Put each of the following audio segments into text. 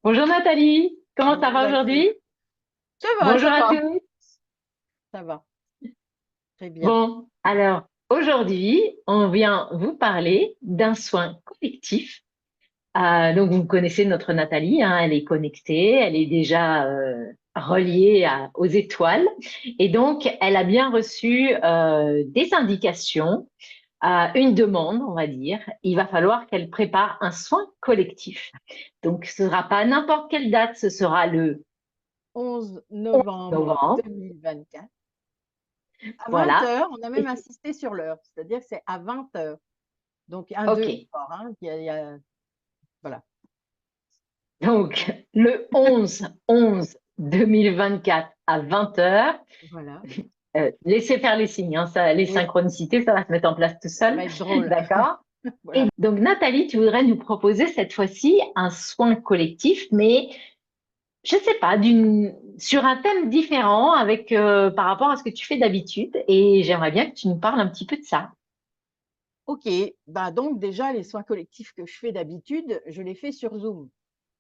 Bonjour Nathalie, comment ça Bonjour va Delphine. aujourd'hui? Bonjour Ça à va, tous. ça va, très bien. Bon, alors aujourd'hui, on vient vous parler d'un soin collectif. Donc vous connaissez notre Nathalie, hein, elle est connectée, elle est déjà reliée aux étoiles et donc elle a bien reçu des indications, une demande, on va dire. Il va falloir qu'elle prépare un soin collectif. Donc ce ne sera pas n'importe quelle date, ce sera le 11 novembre novembre. 2024, à 20 Voilà. heures. On a même Et insisté sur l'heure, c'est-à-dire que c'est à 20 heures. Donc, un ok. 2 fort, hein, voilà. Donc, le 11/11/2024 à 20 heures, Voilà. laissez faire les signes, hein, les Oui, synchronicités, ça va se mettre en place tout ça seul. va être drôle. D'accord? Et Voilà. donc, Nathalie, tu voudrais nous proposer cette fois-ci un soin collectif, mais je ne sais pas, sur un thème différent avec, par rapport à ce que tu fais d'habitude. Et j'aimerais bien que tu nous parles un petit peu de ça. Ok, bah donc déjà, les soins collectifs que je fais d'habitude, je les fais sur Zoom,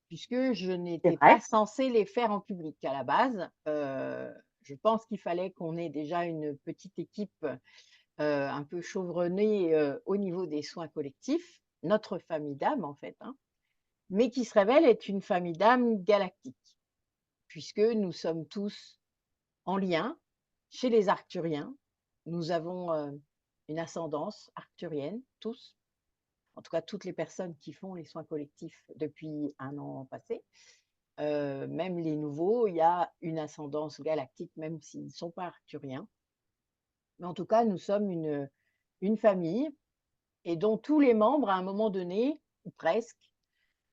puisque je C'est n'étais pas vrai? censée les faire en public à la base. Je pense qu'il fallait qu'on ait déjà une petite équipe un peu chevronnée au niveau des soins collectifs, notre famille d'âmes en fait, hein, mais qui se révèle être une famille d'âmes galactique, puisque nous sommes tous en lien chez les Arcturiens. Nous avons une ascendance arcturienne, tous, en tout cas toutes les personnes qui font les soins collectifs depuis un an passé. Même les nouveaux, il y a une ascendance galactique, même s'ils ne sont pas arcturiens. Mais en tout cas, nous sommes une famille et dont tous les membres, à un moment donné, ou presque,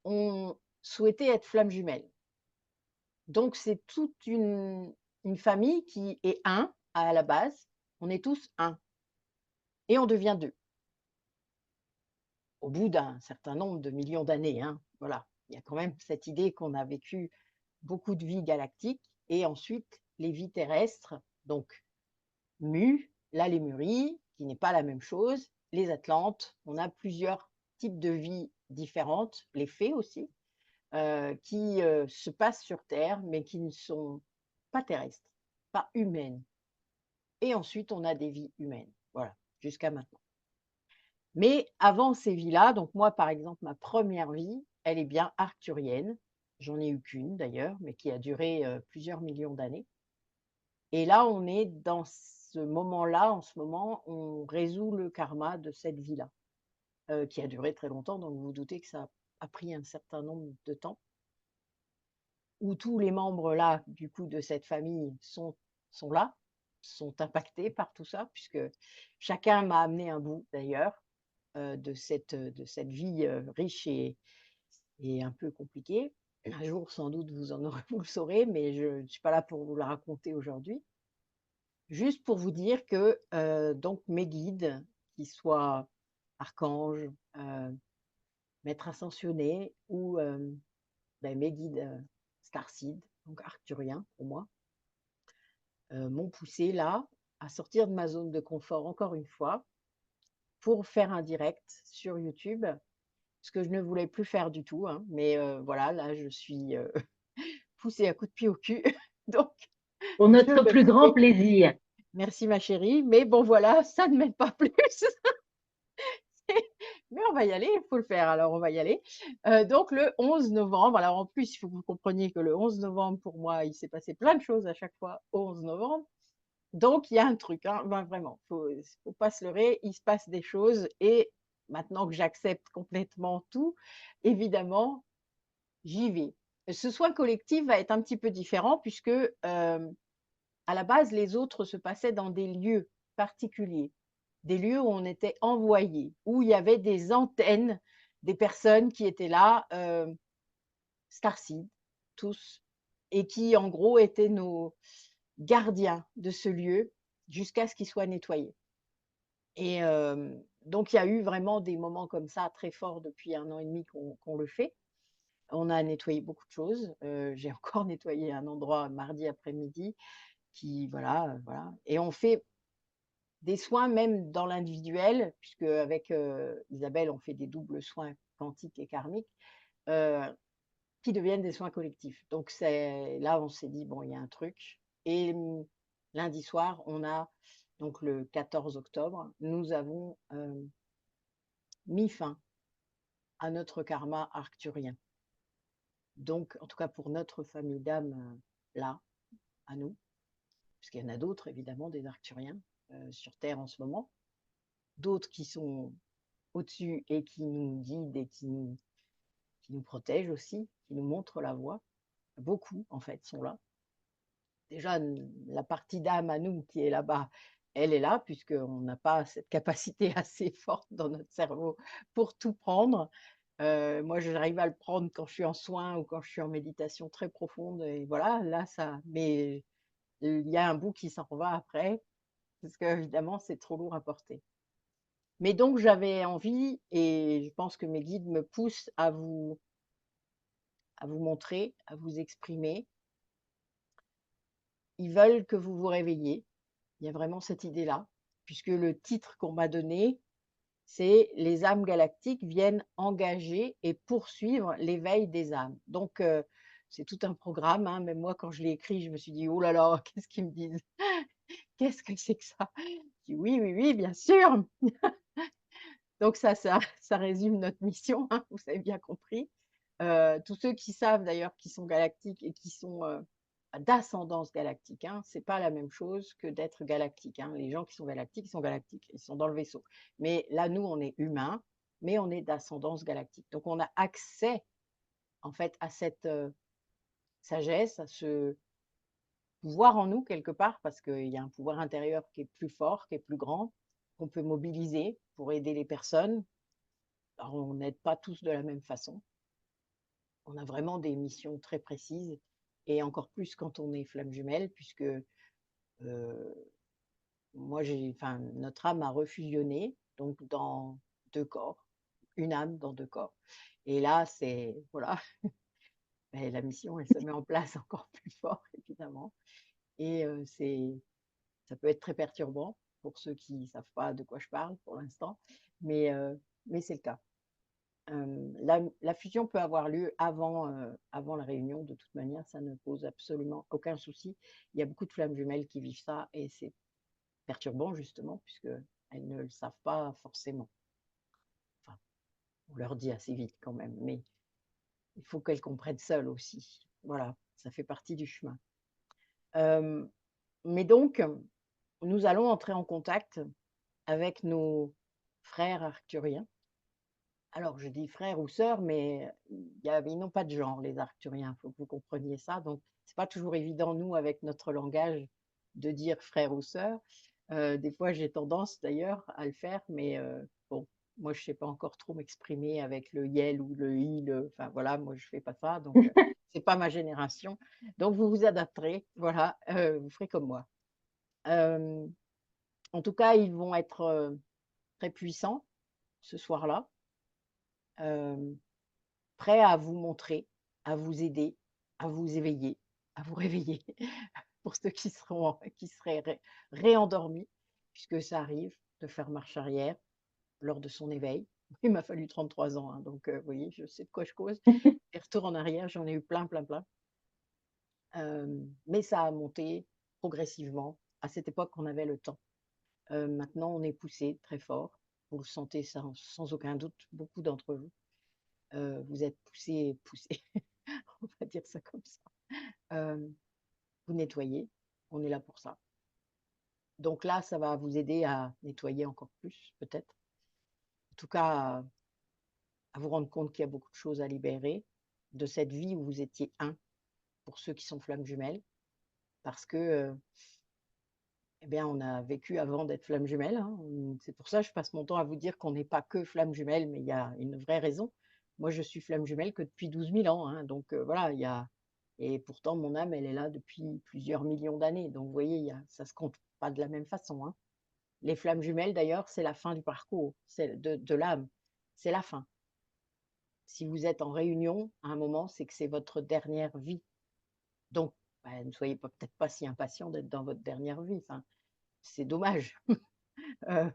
ont souhaité être flammes jumelles. Donc, c'est toute une famille qui est un à la base. On est tous un et on devient deux au bout d'un certain nombre de millions d'années, hein. Voilà, il y a quand même cette idée qu'on a vécu beaucoup de vies galactiques et ensuite les vies terrestres, donc Mu, la Lémurie, qui n'est pas la même chose, les Atlantes. On a plusieurs types de vies différentes, les fées aussi, qui se passent sur Terre, mais qui ne sont pas terrestres, pas humaines. Et ensuite, on a des vies humaines, voilà, jusqu'à maintenant. Mais avant ces vies-là, donc moi, par exemple, ma première vie, elle est bien arcturienne. J'en ai eu qu'une d'ailleurs, mais qui a duré plusieurs millions d'années. Et là, on est dans ce moment-là, en ce moment, on résout le karma de cette vie-là, qui a duré très longtemps. Donc, vous vous doutez que ça a pris un certain nombre de temps, où tous les membres là, du coup, de cette famille sont là, sont impactés par tout ça, puisque chacun m'a amené un bout d'ailleurs de cette vie riche et un peu compliquée. Un jour, sans doute, vous le saurez, mais je ne suis pas là pour vous la raconter aujourd'hui. Juste pour vous dire que donc mes guides, qu'ils soient archanges, maîtres ascensionnés ou mes guides starseed, donc arcturiens pour moi, m'ont poussé là à sortir de ma zone de confort encore une fois pour faire un direct sur YouTube, ce que je ne voulais plus faire du tout, hein, mais voilà, là je suis pousser un coup de pied au cul. Donc, Pour je notre le plus grand fais. plaisir. Merci ma chérie, mais bon voilà, ça ne m'aide pas plus. Mais on va y aller, il faut le faire, alors on va y aller. Donc le 11 novembre, alors en plus, il faut que vous compreniez que le 11 novembre, pour moi, il s'est passé plein de choses à chaque fois au 11 novembre. Donc il y a un truc, hein, ben vraiment, faut pas se leurrer, il se passe des choses et maintenant que j'accepte complètement tout, évidemment, j'y vais. Ce soin collectif va être un petit peu différent puisque, à la base, les autres se passaient dans des lieux particuliers, des lieux où on était envoyés, où il y avait des antennes, des personnes qui étaient là, starseed, tous, et qui en gros étaient nos gardiens de ce lieu jusqu'à ce qu'il soit nettoyé. Et donc il y a eu vraiment des moments comme ça très forts depuis 1 an et demi qu'on le fait. On a nettoyé beaucoup de choses, j'ai encore nettoyé un endroit mardi après-midi qui voilà, voilà, et on fait des soins même dans l'individuel, puisque avec, Isabelle, on fait des doubles soins quantiques et karmiques, heu, qui deviennent des soins collectifs. Donc c'est là, on s'est dit: «Bon, il y a un truc» et lundi soir, on a donc le 14 octobre, nous avons, mis fin à notre karma arcturien. Donc en tout cas pour notre famille d'âmes, là, à nous, puisqu'il y en a d'autres évidemment des arcturiens, sur terre en ce moment. D'autres qui sont au-dessus et qui nous guident et qui nous protègent aussi, qui nous montrent la voie. Beaucoup, en fait, sont là. Déjà, la partie d'âme à nous qui est là-bas, elle est là, puisqu'on n'a pas cette capacité assez forte dans notre cerveau pour tout prendre. Moi, j'arrive à le prendre quand je suis en soins ou quand je suis en méditation très profonde et voilà, là, ça mais il y a un bout qui s'en va après, parce qu'évidemment, c'est trop lourd à porter. Mais donc j'avais envie et je pense que mes guides me poussent à vous montrer, à vous exprimer. Ils veulent que vous vous réveilliez. Il y a vraiment cette idée-là, puisque le titre qu'on m'a donné, c'est «Les âmes galactiques viennent engager et poursuivre l'éveil des âmes». Donc c'est tout un programme, hein. Même moi, quand je l'ai écrit, je me suis dit: «Oh là là, qu'est-ce qu'ils me disent? Qu'est-ce que c'est que ça?» Je dis: «Oui, oui, oui, bien sûr». Donc ça résume notre mission, hein, vous avez bien compris. Tous ceux qui savent d'ailleurs qu'ils sont galactiques et qui sont, d'ascendance galactique, hein, c'est pas la même chose que d'être galactique, hein. Les gens qui sont galactiques, ils sont dans le vaisseau. Mais là, nous, on est humains, mais on est d'ascendance galactique. Donc on a accès, en fait, à cette, sagesse, à ce pouvoir en nous quelque part, parce qu'il y a un pouvoir intérieur qui est plus fort, qui est plus grand, qu'on peut mobiliser pour aider les personnes. Alors on n'aide pas tous de la même façon. On a vraiment des missions très précises et encore plus quand on est flamme jumelle puisque, moi enfin notre âme a refusionné donc dans 2 corps, une âme dans 2 corps et là c'est voilà, beh, la mission elle se met en place encore plus fort évidemment et ça peut être très perturbant pour ceux qui ne savent pas de quoi je parle pour l'instant, mais c'est le cas. La fusion peut avoir lieu avant la réunion, de toute manière, ça ne pose absolument aucun souci. Il y a beaucoup de flammes jumelles qui vivent ça et c'est perturbant justement puisqu'elles ne le savent pas forcément. Enfin, on leur dit assez vite quand même, mais il faut qu'elles comprennent seules aussi. Voilà, ça fait partie du chemin. Hem, mais donc, nous allons entrer en contact avec nos frères arcturiens. Alors, je dis frères ou sœurs, mais ils n'ont pas de genre, les arcturiens, il faut que vous compreniez ça. Donc, c'est pas toujours évident, nous, avec notre langage, de dire frère ou sœur. Des fois, j'ai tendance d'ailleurs à le faire, mais bon, moi, je ne sais pas encore trop m'exprimer avec le yel ou le il. Enfin, voilà, moi, je ne fais pas ça, donc c'est pas ma génération. Donc, vous vous adapterez, voilà, vous ferez comme moi. Euh, En tout cas, ils vont être très puissants ce soir-là. Euh, Prêt à vous montrer, à vous aider, à vous éveiller, à vous réveiller pour ceux qui seraient réendormis, puisque ça arrive de faire marche arrière lors de son éveil. Il m'a fallu 33 ans, hein, donc vous voyez, je sais de quoi je cause. Des retours en arrière, j'en ai eu plein, plein, plein. Mais ça a monté progressivement. À cette époque, on avait le temps. Maintenant, on est poussé très fort. Vous le sentez sans aucun doute, beaucoup d'entre vous. Vous êtes poussés, on va dire ça comme ça. Vous nettoyez, on est là pour ça. Donc là, ça va vous aider à nettoyer encore plus, peut-être. En tout cas, à vous rendre compte qu'il y a beaucoup de choses à libérer de cette vie où vous étiez un, pour ceux qui sont flammes jumelles, parce que, eh bien, on a vécu avant d'être flammes jumelles, hein. C'est pour ça que je passe mon temps à vous dire qu'on n'est pas que flammes jumelles, mais il y a une vraie raison. Moi, je suis flamme jumelle que depuis 12 000 ans, hein, donc voilà, il y a et pourtant mon âme, elle est là depuis plusieurs millions d'années, donc vous voyez, ça se compte pas de la même façon, hein. Les flammes jumelles d'ailleurs, c'est la fin du parcours, c'est de l'âme, c'est la fin. Si vous êtes en réunion, à un moment, c'est que c'est votre dernière vie. Donc, bah, ne soyez peut-être pas si impatient d'être dans votre dernière vie, enfin, c'est dommage. Heu,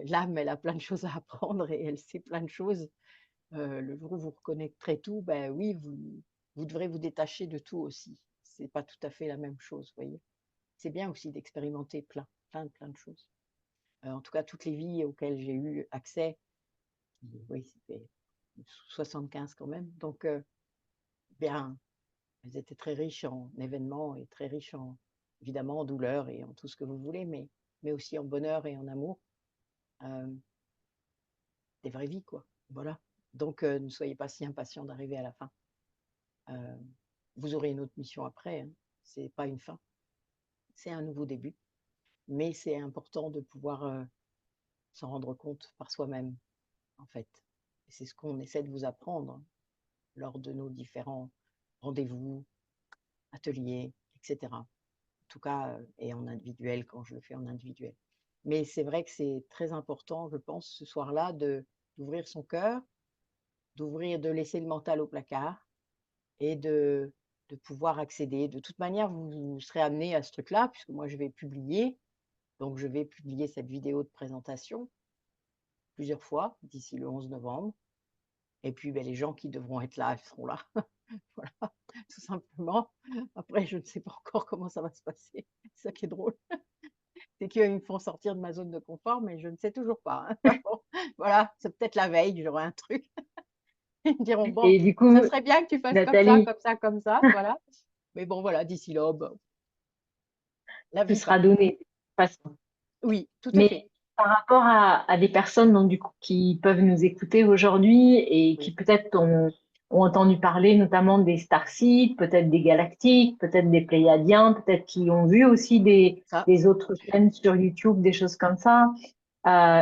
l'âme, elle a plein de choses à apprendre et elle sait plein de choses. Le jour où vous reconnecterez tout, ben oui, vous devrez vous détacher de tout aussi. C'est pas tout à fait la même chose, vous voyez? C'est bien aussi d'expérimenter plein de choses. En tout cas, toutes les vies auxquelles j'ai eu accès, oui, c'était 75 quand même, donc bien, elles étaient très riches en événements et très riches en évidemment en douleur et en tout ce que vous voulez, mais aussi en bonheur et en amour. Hem, des vraies vies, quoi, voilà. Donc ne soyez pas si impatients d'arriver à la fin. Heu, vous aurez une autre mission après, hein. C'est pas une fin, c'est un nouveau début, mais c'est important de pouvoir, s'en rendre compte par soi-même, en fait. Et c'est ce qu'on essaie de vous apprendre lors de nos différents rendez-vous, ateliers, et cetera. En tout cas, et en individuel quand je le fais en individuel. Mais c'est vrai que c'est très important, je pense, ce soir-là, d'ouvrir son cœur, de laisser le mental au placard et de pouvoir accéder. De toute manière, vous serez amené à ce truc-là, puisque moi je vais publier. Donc je vais publier cette vidéo de présentation plusieurs fois d'ici le 11 novembre. Et puis ben, les gens qui devront être là, ils seront là. Voilà, tout simplement. Après, je ne sais pas encore comment ça va se passer. C'est ça qui est drôle. C'est qu'ils me font sortir de ma zone de confort, mais je ne sais toujours pas, hein. Bon, voilà, c'est peut-être la veille, j'aurai un truc. Ils me diront: «Bon, Et du coup, ça serait bien que tu fasses comme ça, Nathalie, comme ça, comme ça», voilà. Mais bon, voilà, d'ici là, bah, la tout vie sera passe. donné de toute façon. Oui, tout à fait. Mais par rapport à des personnes donc, du coup, qui peuvent nous écouter aujourd'hui et Oui, qui peut-être ont entendu parler notamment des starseeds, peut-être des galactiques, peut-être des pléiadiens, peut-être qui ont vu aussi ça, des autres chaînes sur YouTube, des choses comme ça.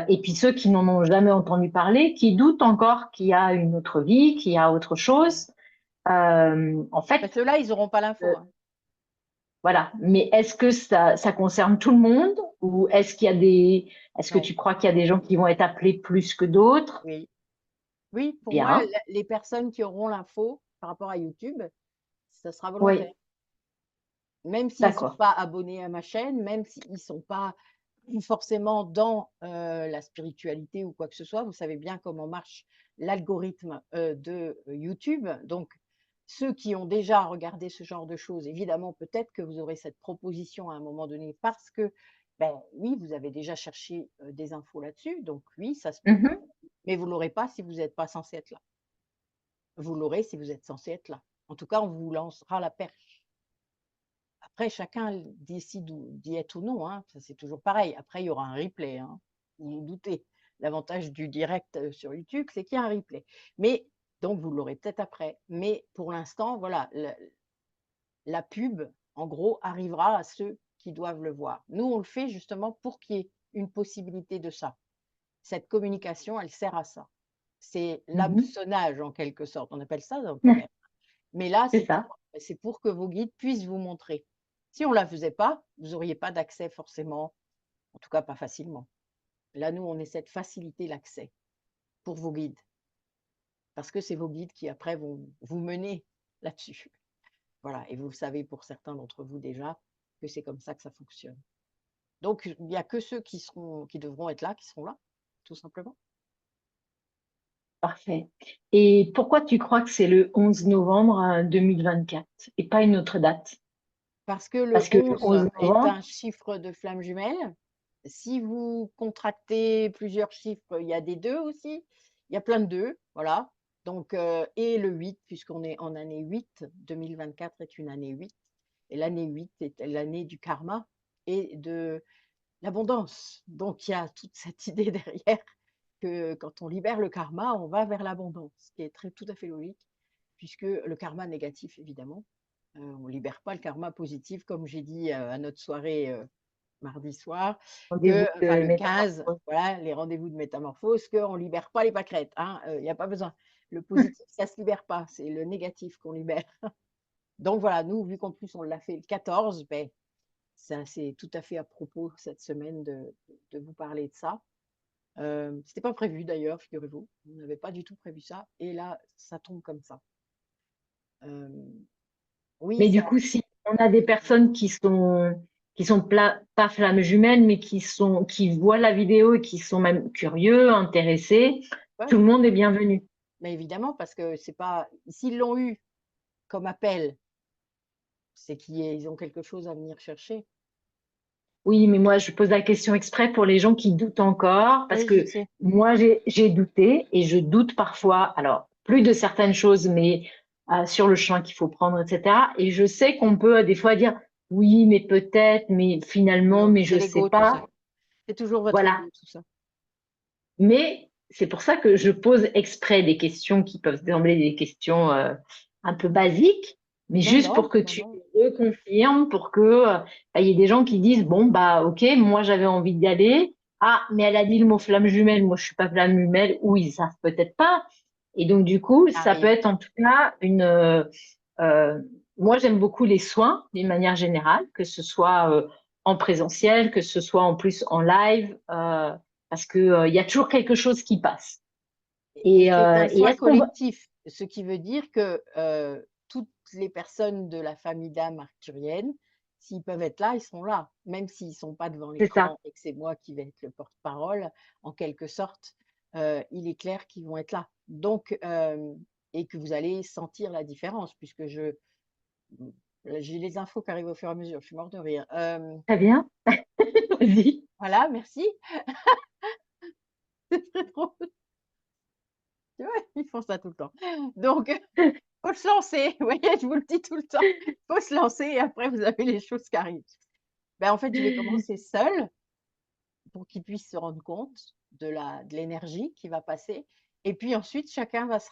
Et puis ceux qui n'en ont jamais entendu parler, qui doutent encore qu'il y a une autre vie, qu'il y a autre chose. En fait, bah, ceux-là, ils n'auront pas euh, l'info, hein. voilà. Mais est-ce que ça concerne tout le monde ou est-ce que Non, tu crois qu'il y a des gens qui vont être appelés plus que d'autres? oui. Oui, pour moi, Bien. les personnes qui auront l'info par rapport à YouTube, ça sera volontaire. Oui, Même s'ils ne sont d'accord. pas abonnés à ma chaîne, même s'ils ne sont pas forcément dans la spiritualité ou quoi que ce soit, vous savez bien comment marche l'algorithme de YouTube. Donc, ceux qui ont déjà regardé ce genre de choses, évidemment, peut-être que vous aurez cette proposition à un moment donné parce que, ben oui, vous avez déjà cherché des infos là-dessus. Donc, oui, ça se peut. Mhm. Mais vous ne l'aurez pas si vous n'êtes pas censé être là. Vous l'aurez si vous êtes censé être là. En tout cas, on vous lancera la perche. Après, chacun décide d'y être ou non, hein, ça c'est toujours pareil. Après, il y aura un replay, hein, vous vous doutez. L'avantage du direct sur YouTube, c'est qu'il y a un replay. Mais donc, vous l'aurez peut-être après. Mais pour l'instant, voilà, la pub, en gros, arrivera à ceux qui doivent le voir. Nous, on le fait justement pour qu'il y ait une possibilité de ça. Cette communication, elle sert à ça. C'est Mhm. l'hameçonnage en quelque sorte. On appelle ça dans le commerce. Mais là, C'est ça. c'est pour que vos guides puissent vous montrer. Si on ne la faisait pas, vous n'auriez pas d'accès forcément, en tout cas pas facilement. Là, nous, on essaie de faciliter l'accès pour vos guides, parce que c'est vos guides qui après vont vous mener là-dessus. Voilà, et vous le savez pour certains d'entre vous déjà que c'est comme ça que ça fonctionne. Donc, il n'y a que ceux qui devront être là, qui seront là, tout simplement. Parfait. Et pourquoi tu crois que c'est le 11 novembre 2024 et pas une autre date? Parce que le Parce que le 11 11 est novembre, un chiffre de flamme jumelle. Si vous contractez plusieurs chiffres, il y a des 2 aussi. Il y a plein de 2, voilà. Donc et le 8 puisqu'on est en année 8, 2024 est une année 8 et l'année 8 est l'année du karma et de l'abondance. Donc il y a toute cette idée derrière que quand on libère le karma, on va vers l'abondance, ce qui est tout à fait logique, puisque le karma négatif, évidemment, on ne libère pas le karma positif, comme j'ai dit à notre soirée mardi soir, rendez-vous enfin de le 15, métamorphose. voilà, les rendez-vous de métamorphose, qu'on ne libère pas les pâquerettes, hein, il n'y a pas besoin. Le positif, ça ne se libère pas, c'est le négatif qu'on libère. Donc voilà, nous, vu qu'en plus on l'a fait le 14, ben, ça, c'est tout à fait à propos cette semaine de vous parler de ça. C'était pas prévu d'ailleurs, figurez-vous. On n'avait pas du tout prévu ça et là, ça tombe comme ça. Hem, oui, Mais ça du coup, si on a des personnes qui sont pas flammes jumelles, mais qui voient la vidéo et qui sont même curieux, intéressés, ouais, tout le monde est bienvenu. mais évidemment parce que c'est pas s'ils l'ont eu comme appel, c'est qu'ils ont quelque chose à venir chercher. Oui, mais moi, je pose la question exprès pour les gens qui doutent encore, parce Oui, je que sais. moi, j'ai douté et je doute parfois, alors, plus de certaines choses, mais sur le chemin qu'il faut prendre, etc. Et je sais qu'on peut des fois dire, oui, mais peut-être, mais finalement, Non, mais c'est je sais l'ego tout ça. pas. C'est toujours votre Voilà. ego tout ça. Mais c'est pour ça que je pose exprès des questions qui peuvent sembler des questions un peu basiques, mais Non, juste non, pour que non, tu non. reconfirmes, pour que bah, il y ait des gens qui disent, bon, bah, ok, moi j'avais envie d'y aller. Ah, mais elle a dit le mot flamme jumelle, moi je suis pas flamme jumelle, ou ils savent peut-être pas. Et donc du coup, Ça ça peut arrive. être en tout cas euh, moi j'aime beaucoup les soins d'une manière générale, que ce soit en présentiel, que ce soit en plus en live. Parce que il y a toujours quelque chose qui passe. Et c'est un Et soin est-ce qu'on va... collectif, ce qui veut dire que, toutes les personnes de la famille d'âme arcturienne, s'ils peuvent être là, ils seront là, même s'ils ne sont pas devant C'est ça. l'écran et que c'est moi qui vais être le porte-parole, en quelque sorte, il est clair qu'ils vont être là. Donc et que vous allez sentir la différence puisque mmh, j'ai les infos qui arrivent au fur et à mesure, je suis morte de rire. Très bien. Vas-y. Voilà, merci, c'est très drôle. Tu vois? Ils font ça tout le temps. Donc faut se lancer, vous voyez? Je vous le dis tout le temps. Faut se lancer et après vous avez les choses qui arrivent. Ben, en fait, je vais commencer seule pour qu'ils puissent se rendre compte de l'énergie qui va passer et puis ensuite chacun va se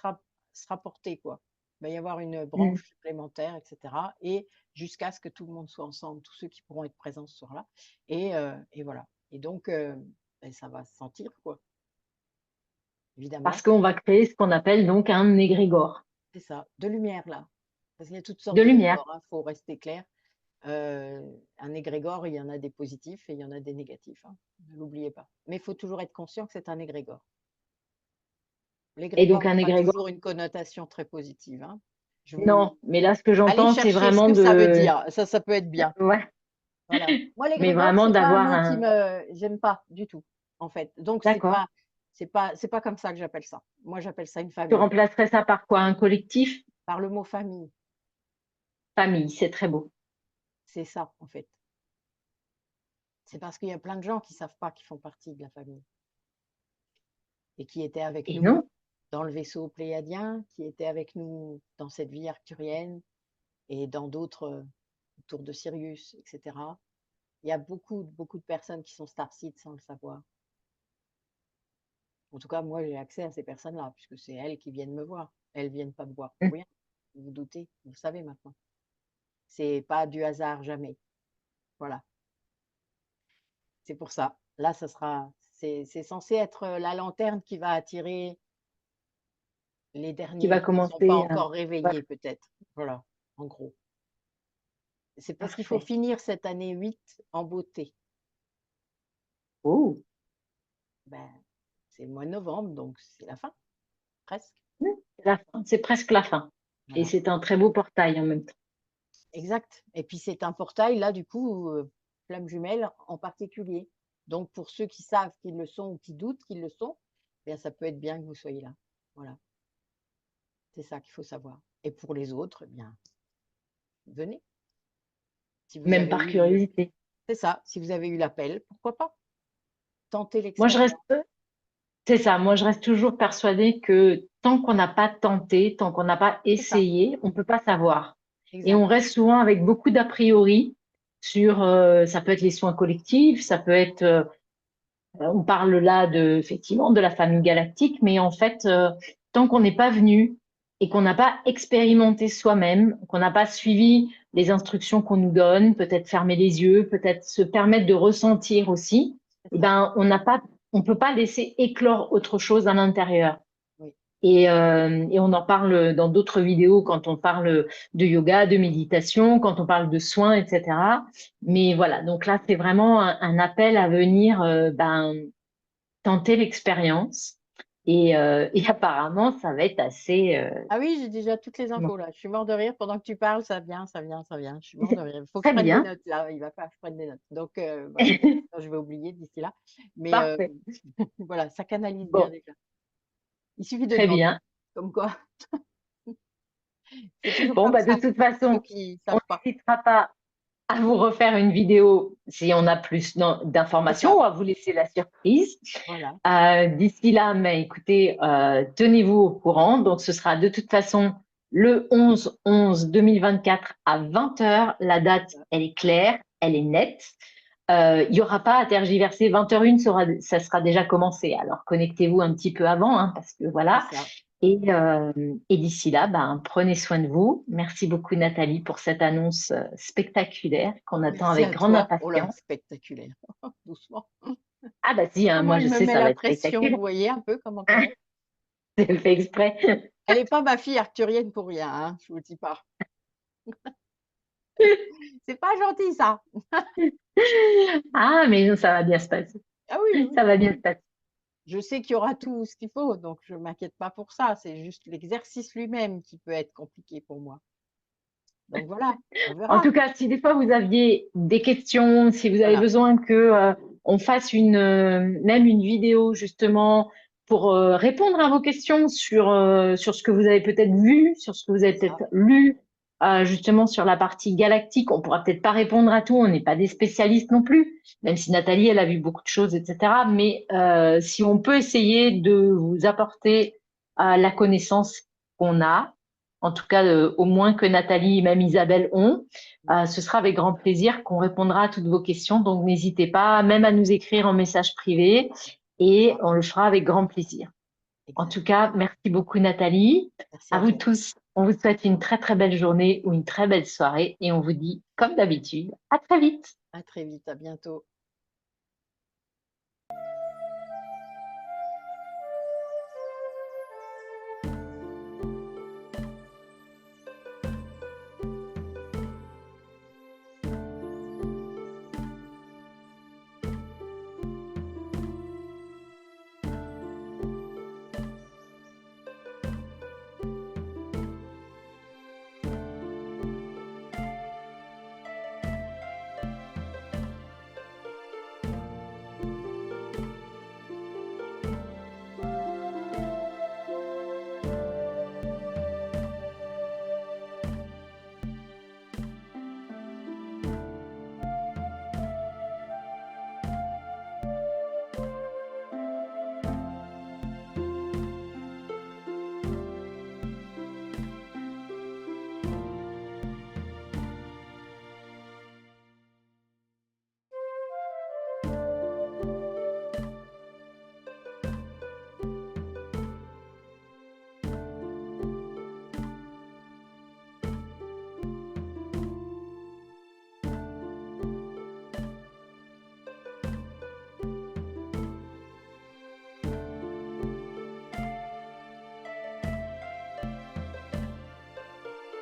rapporter quoi. Il va y avoir une Mm. branche supplémentaire et cetera et jusqu'à ce que tout le monde soit ensemble, tous ceux qui pourront être présents ce soir-là et voilà et donc beh, ça va se sentir quoi, Parce évidemment. qu'on va créer ce qu'on appelle donc un égrégore C'est ça, de lumière là, parce qu'il y a toutes sortes de lumière. d'égrégores, hein, faut rester clair. Un égrégore, il y en a des positifs et il y en a des négatifs, hein, ne l'oubliez pas. Mais il faut toujours être conscient que c'est un égrégore. Et donc L'égrégore n'a un pas égrégore, toujours une connotation très positive, hein. Je vous non. Mais là, ce que allez j'entends, c'est chercher ce vraiment que ça veut de... dire, ça peut être bien. Ouais. Voilà. Moi, Mais l'égrégore, vraiment c'est pas un d'avoir mot qui un... me j'aime pas du tout, en fait. Donc D'accord. c'est pas comme ça que j'appelle ça. Moi, j'appelle ça une Tu famille, remplacerais ça par quoi? Un collectif? par le mot famille. Famille, c'est très beau. C'est ça, en fait. C'est parce qu'il y a plein de gens qui savent pas qu'ils font partie de la famille. Et qui était avec Et nous non, dans le vaisseau pléiadien, qui était avec nous dans cette vie arcturienne et dans d'autres autour de Sirius, etc. Il y a beaucoup de personnes qui sont starseeds sans le savoir. En tout cas, moi, j'ai accès à ces personnes-là, puisque c'est elles qui viennent me voir. Elles viennent pas me voir pour rien. Vous vous doutez, vous le savez maintenant. C'est pas du hasard, jamais. Voilà, c'est pour ça. Là, c'est censé être la lanterne qui va attirer les qui va derniers qui ne sont pas commencer à... encore Voilà. réveillés, peut-être. Voilà, en gros. C'est parce qu'il faut Parfait. finir cette année 8 en beauté. Oh. Ben, c'est le mois de novembre, donc c'est la fin, presque. C'est la fin. C'est presque la fin. Et Voilà. c'est un très beau portail en même temps. Exact. Et puis c'est un portail, là, du coup, flamme jumelle en particulier. Donc pour ceux qui savent qu'ils le sont ou qui doutent qu'ils le sont, bien ça peut être bien que vous soyez là. Voilà, c'est ça qu'il faut savoir. Et pour les autres, eh bien, venez. Si vous même avez par eu le curiosité. C'est ça, si vous avez eu l'appel, pourquoi pas? Tenter Moi, je reste, l'expérience. c'est ça, moi, je reste toujours persuadée que tant qu'on n'a pas tenté, tant qu'on n'a pas C'est ça, essayé, on ne peut pas savoir. Et exact. on reste souvent avec beaucoup d'a priori sur, ça peut être les soins collectifs, ça peut être, on parle là de, effectivement, de la famille galactique, mais en fait, tant qu'on n'est pas venu et qu'on n'a pas expérimenté soi-même, qu'on n'a pas suivi les instructions qu'on nous donne, peut-être fermer les yeux, peut-être se permettre de ressentir aussi, C'est eh ça, ben, on peut pas laisser éclore autre chose à l'intérieur. oui. Et on en parle dans d'autres vidéos quand on parle de yoga, de méditation, quand on parle de soins, etc. Mmh. Mais voilà, donc là, c'est vraiment un appel à venir tenter l'expérience. Et apparemment, ça va être assez... Ah oui, j'ai déjà toutes les bon, infos là. Je suis mort de rire pendant que tu parles, ça vient, ça vient, ça vient. Je suis mort de rire. Il faut que je très prenne des bien. notes là, il va falloir que je prenne des notes. Donc voilà, sinon je vais oublier d'ici là. Mais Parfait. voilà, ça canalise bien Bon, déjà. Il suffit de très demander, bien. comme quoi, c'est toujours Bon, comme bah, de ça, toute pour ceux façon, qui on savent pas. n'hésitera pas à vous refaire une vidéo si on a plus C'est d'informations ça, ou à vous laisser la surprise. voilà. D'ici là, mais écoutez, tenez-vous au courant. Donc, ce sera de toute façon le 11/11/2024 à 20 heures. La date, elle est claire, elle est nette. Il n'y aura pas à tergiverser. 20h01, ça sera déjà commencé. Alors, connectez-vous un petit peu avant, hein, parce que C'est voilà. ça. Et d'ici là, ben, prenez soin de vous. Merci beaucoup, Nathalie, pour cette annonce spectaculaire qu'on attend Merci avec à grande toi. Oh là, impatience. spectaculaire. Doucement. Ah bah si, hein, Comment moi je je me sais, mets ça va la être pression, vous spectaculaire. voyez un peu comment on est? C'est fait exprès. Elle est pas ma fille arthurienne pour rien, hein, je vous le dis pas. C'est pas gentil ça. Ah, mais non, ça va bien se passer. Ah oui, oui, Ça va oui, bien se oui. passer. Je sais qu'il y aura tout ce qu'il faut, donc je m'inquiète pas pour ça. C'est juste l'exercice lui-même qui peut être compliqué pour moi. Donc voilà, on En verra. tout cas, si des fois vous aviez des questions, si vous avez Voilà, besoin que on fasse même une vidéo justement pour répondre à vos questions sur ce que vous avez peut-être vu, sur ce que vous avez c'est ça. peut-être lu, justement sur la partie galactique, on pourra peut-être pas répondre à tout, on n'est pas des spécialistes non plus, même si Nathalie, elle a vu beaucoup de choses, etc. Mais si on peut essayer de vous apporter la connaissance qu'on a, en tout cas au moins que Nathalie et même Isabelle ont, ce sera avec grand plaisir qu'on répondra à toutes vos questions. Donc, n'hésitez pas même à nous écrire en message privé et D'accord, on le fera avec grand plaisir. En exact. tout cas, merci beaucoup Nathalie. Merci À à vous toi. tous, on vous souhaite une très très belle journée ou une très belle soirée et on vous dit, comme d'habitude, à très vite. À très vite, à bientôt.